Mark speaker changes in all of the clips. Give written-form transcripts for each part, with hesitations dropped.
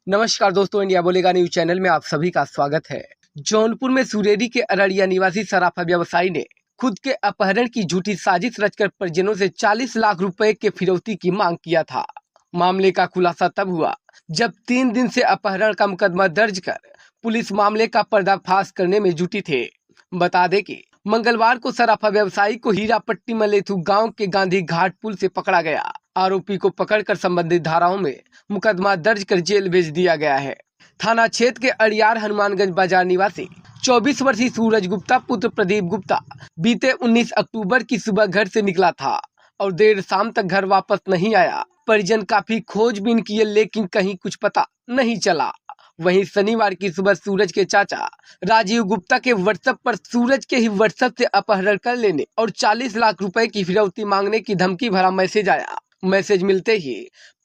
Speaker 1: नमस्कार दोस्तों, इंडिया बोलेगा न्यूज चैनल में आप सभी का स्वागत है। जौनपुर में सुरेरी के अररिया निवासी सराफा व्यवसायी ने खुद के अपहरण की झूठी साजिश रचकर परिजनों से 40 लाख रुपए के फिरौती की मांग किया था। मामले का खुलासा तब हुआ जब 3 दिन से अपहरण का मुकदमा दर्ज कर पुलिस मामले का पर्दाफाश करने में जुटी थे। बता दें कि मंगलवार को सराफा व्यवसायी को हीरापट्टी मलेथू गांव के गांधी घाट पुल से पकड़ा गया। आरोपी को पकड़कर संबंधित धाराओं में मुकदमा दर्ज कर जेल भेज दिया गया है। थाना क्षेत्र के अड़ियार हनुमानगंज बाजार निवासी 24 वर्षीय सूरज गुप्ता पुत्र प्रदीप गुप्ता बीते 19 अक्टूबर की सुबह घर से निकला था और देर शाम तक घर वापस नहीं आया। परिजन काफी खोजबीन किए लेकिन कहीं कुछ पता नहीं चला। वहीं शनिवार की सुबह सूरज के चाचा राजीव गुप्ता के व्हाट्सएप पर सूरज के ही व्हाट्सएप से अपहरण कर लेने और 40 लाख रुपए की फिरौती मांगने की धमकी भरा मैसेज आया। मैसेज मिलते ही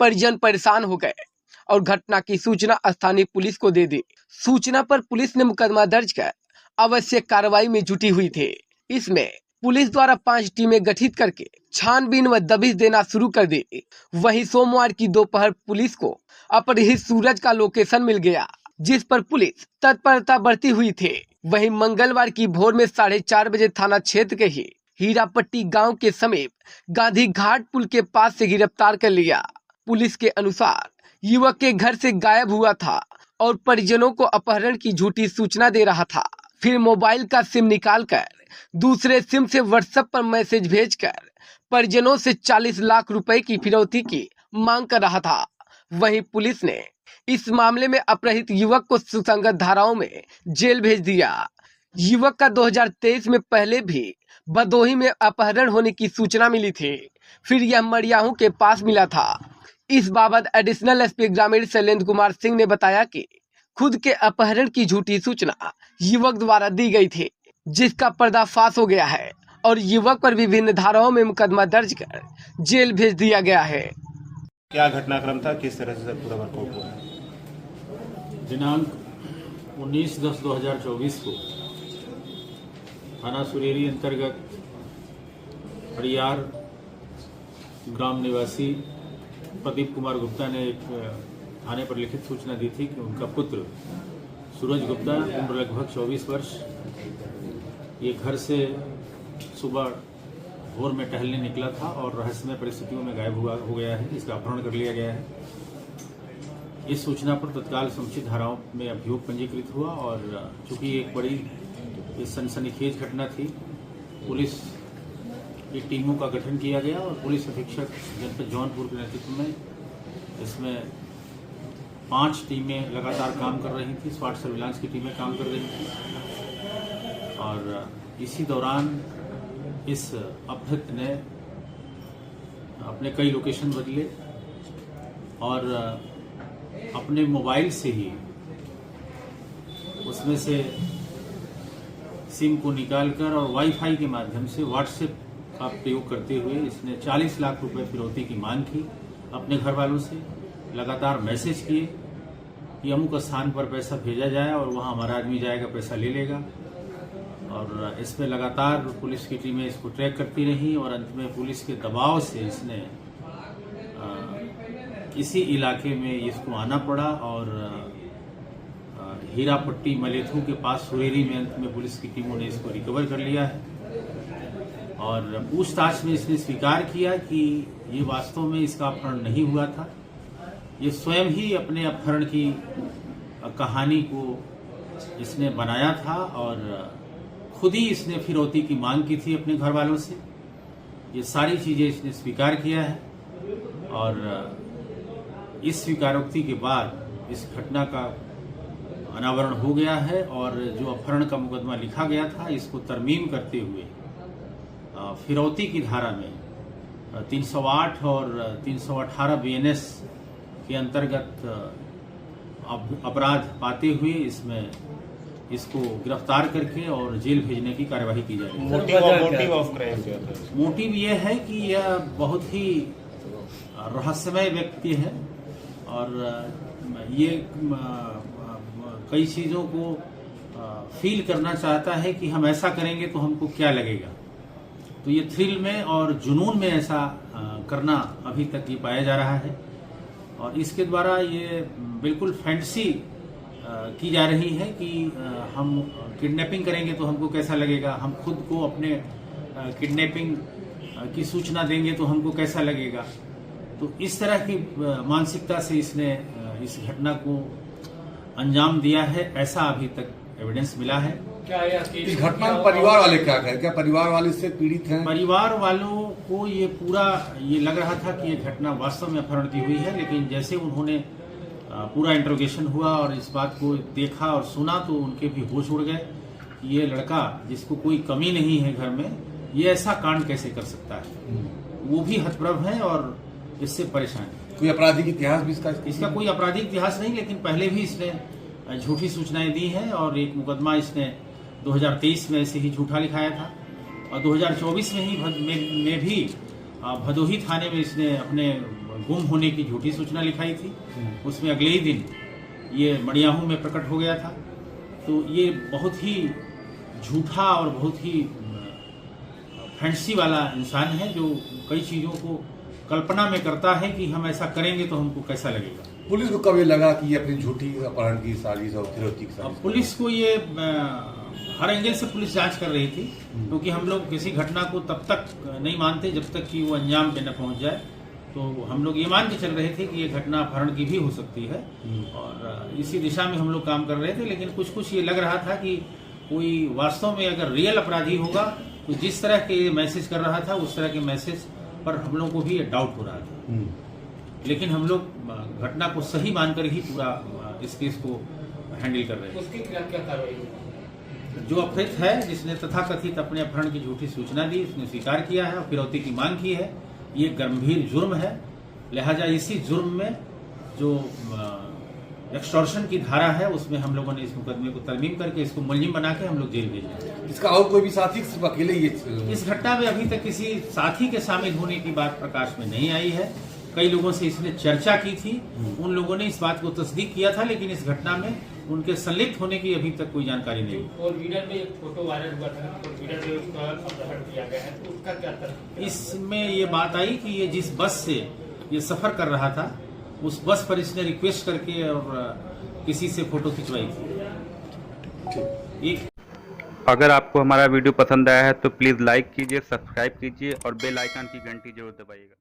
Speaker 1: परिजन परेशान हो गए और घटना की सूचना स्थानीय पुलिस को दे दी। सूचना पर पुलिस ने मुकदमा दर्ज कर आवश्यक कार्रवाई में जुटी हुई थी। इसमें पुलिस द्वारा 5 टीमें गठित करके छानबीन व दबिश देना शुरू कर दी। वहीं सोमवार की दोपहर पुलिस को अपहृत सूरज का लोकेशन मिल गया, जिस पर पुलिस तत्परता बरती हुई थी। वहीं मंगलवार की भोर में 4:30 बजे थाना क्षेत्र के ही हीरापट्टी गांव के समीप गांधी घाट पुल के पास से गिरफ्तार कर लिया। पुलिस के अनुसार युवक के घर से गायब हुआ था और परिजनों को अपहरण की झूठी सूचना दे रहा था। फिर मोबाइल का सिम निकालकर दूसरे सिम से व्हाट्सएप पर मैसेज भेजकर परिजनों से 40 लाख रुपए की फिरौती की मांग कर रहा था। वहीं पुलिस ने इस मामले में अपहृत युवक को सुसंगत धाराओं में जेल भेज दिया। युवक का 2023 में पहले भी भदोही में अपहरण होने की सूचना मिली थी, फिर यह मड़ियाहू के पास मिला था। इस बाबत एडिशनल एसपी ग्रामीण शैलेंद्र कुमार सिंह ने बताया कि खुद के अपहरण की झूठी सूचना युवक द्वारा दी गई थी, जिसका पर्दाफाश हो गया है और युवक पर विभिन्न धाराओं में मुकदमा दर्ज कर जेल भेज दिया गया है।
Speaker 2: क्या घटनाक्रम था, किस तरह से पूरा वर्कआउट हुआ?
Speaker 3: दिनांक 19/10/2024 को थाना सुरेरी अंतर्गत अड़ियार ग्राम निवासी प्रदीप कुमार गुप्ता ने एक थाने पर लिखित सूचना दी थी कि उनका पुत्र सूरज गुप्ता उम्र लगभग 24 वर्ष ये घर से सुबह भोर में टहलने निकला था और रहस्यमय परिस्थितियों में गायब हो गया है। इसका अपहरण कर लिया गया है। इस सूचना पर तत्काल समुचित धाराओं में अभियोग पंजीकृत हुआ और चूंकि एक बड़ी सनसनीखेज घटना थी, पुलिस की टीमों का गठन किया गया और पुलिस अधीक्षक जनपद जौनपुर के नेतृत्व में इसमें 5 टीमें लगातार काम कर रही थी। स्वाट सर्विलांस की टीमें काम कर रही थी और इसी दौरान इस अपहृत ने अपने कई लोकेशन बदले और अपने मोबाइल से ही उसमें से सिम को निकालकर और वाईफाई के माध्यम से व्हाट्सएप का प्रयोग करते हुए इसने 40 लाख रुपए फिरौती की मांग की अपने घर वालों से। लगातार मैसेज किए कि अमुक स्थान पर पैसा भेजा जाए और वहां हमारा आदमी जाएगा, पैसा ले लेगा। और इसमें लगातार पुलिस की टीमें इसको ट्रैक करती रही और अंत में पुलिस के दबाव से इसने इसी इलाके में इसको आना पड़ा और हीरापट्टी मलेथू के पास सुरेरी में अंत में पुलिस की टीमों ने इसको रिकवर कर लिया है। और पूछताछ में इसने स्वीकार किया कि ये वास्तव में इसका अपहरण नहीं हुआ था। ये स्वयं ही अपने अपहरण की कहानी को इसने बनाया था और खुद ही इसने फिरौती की मांग की थी अपने घर वालों से। ये सारी चीजें इसने स्वीकार किया है और इस स्वीकारोक्ति के बाद इस घटना का अनावरण हो गया है और जो अपहरण का मुकदमा लिखा गया था इसको तरमीम करते हुए फिरौती की धारा में 308 और 318 बीएनएस के अंतर्गत अपराध पाते हुए इसमें इसको गिरफ्तार करके और जेल भेजने की कार्यवाही की जाएगी।
Speaker 2: मोटिव ऑफ क्राइम क्या था?
Speaker 3: मोटिव यह है कि यह बहुत ही रहस्यमय व्यक्ति है और ये कई चीजों को फील करना चाहता है कि हम ऐसा करेंगे तो हमको क्या लगेगा। तो ये थ्रिल में और जुनून में ऐसा करना अभी तक ये पाया जा रहा है और इसके द्वारा ये बिल्कुल फैंटेसी की जा रही है कि हम किडनैपिंग करेंगे तो हमको कैसा लगेगा, हम खुद को अपने किडनैपिंग की सूचना देंगे तो हमको कैसा लगेगा। तो इस तरह की मानसिकता से इसने इस घटना को अंजाम दिया है, ऐसा अभी तक एविडेंस मिला है।
Speaker 4: क्या
Speaker 5: इस घटना में परिवार वाले क्या कहें, क्या परिवार वाले इससे पीड़ित हैं?
Speaker 3: परिवार वालों को ये लग रहा था कि ये घटना वास्तव में अपहरण की हुई है, लेकिन जैसे उन्होंने पूरा इंट्रोगेशन हुआ और इस बात को देखा और सुना तो उनके भी होश उड़ गए कि ये लड़का जिसको कोई कमी नहीं है घर में, ये ऐसा कांड कैसे कर सकता है। वो भी हतप्रभ है और इससे परेशान है।
Speaker 5: कोई आपराधिक इतिहास भी इसका
Speaker 3: कोई आपराधिक इतिहास नहीं, लेकिन पहले भी इसने झूठी सूचनाएं दी हैं और एक मुकदमा इसने 2023 में ऐसे ही झूठा लिखाया था और 2024 में ही भी भदोही थाने में इसने अपने गुम होने की झूठी सूचना लिखाई थी। उसमें अगले ही दिन ये मड़ियाहू में प्रकट हो गया था। तो ये बहुत ही झूठा और बहुत ही फैंटेसी वाला इंसान है जो कई चीज़ों को कल्पना में करता है कि हम ऐसा करेंगे तो हमको कैसा लगेगा।
Speaker 5: पुलिस को कब ये लगा कि ये अपनी झूठी अपहरण की साजिश और फिरौती की साजिश?
Speaker 3: पुलिस को ये हर एंगल से पुलिस जांच कर रही थी, क्योंकि हम लोग किसी घटना को तब तक नहीं मानते जब तक कि वो अंजाम पे न पहुंच जाए। तो हम लोग ये मान के चल रहे थे कि ये घटना अपहरण की भी हो सकती है और इसी दिशा में हम लोग काम कर रहे थे। लेकिन कुछ ये लग रहा था कि कोई वास्तव में अगर रियल अपराधी होगा तो जिस तरह के मैसेज कर रहा था उस तरह के मैसेज पर हम लोग को भी डाउट हो रहा था। लेकिन हम लोग घटना को सही मानकर ही पूरा इस केस को हैंडल कर रहे हैं।
Speaker 4: उसके खिलाफ क्या कार्रवाई होगी?
Speaker 3: जो अपहृत है, जिसने तथाकथित अपने अपहरण की झूठी सूचना दी, उसने स्वीकार किया है और फिरौती की मांग की है। ये गंभीर जुर्म है, लिहाजा इसी जुर्म में जो एक्सटॉर्शन की धारा है उसमें हम लोगों ने इस मुकदमे को तरमीम करके इसको मुलजिम बना के हम लोग जेल भेजे।
Speaker 5: इसका और कोई भी साथी, सिर्फ अकेले ये?
Speaker 3: इस घटना में अभी तक किसी साथी के शामिल होने की बात प्रकाश में नहीं आई है। कई लोगों से इसने चर्चा की थी, उन लोगों ने इस बात को तस्दीक किया था, लेकिन इस घटना में उनके संलिप्त होने की अभी तक कोई जानकारी नहीं।
Speaker 4: और वीडियो में एक फोटो वायरल हुआ था और वीडियो में उसका अपहरण किया गया है, तो उसका क्या तर्क?
Speaker 3: इसमें ये बात आई कि ये जिस बस से ये सफर कर रहा था उस बस पर इसने रिक्वेस्ट करके और किसी से फोटो खिंचवाई थी।
Speaker 6: अगर आपको हमारा वीडियो पसंद आया है तो प्लीज़ लाइक कीजिए, सब्सक्राइब कीजिए और बेल आइकन की घंटी जरूर दबाइएगा।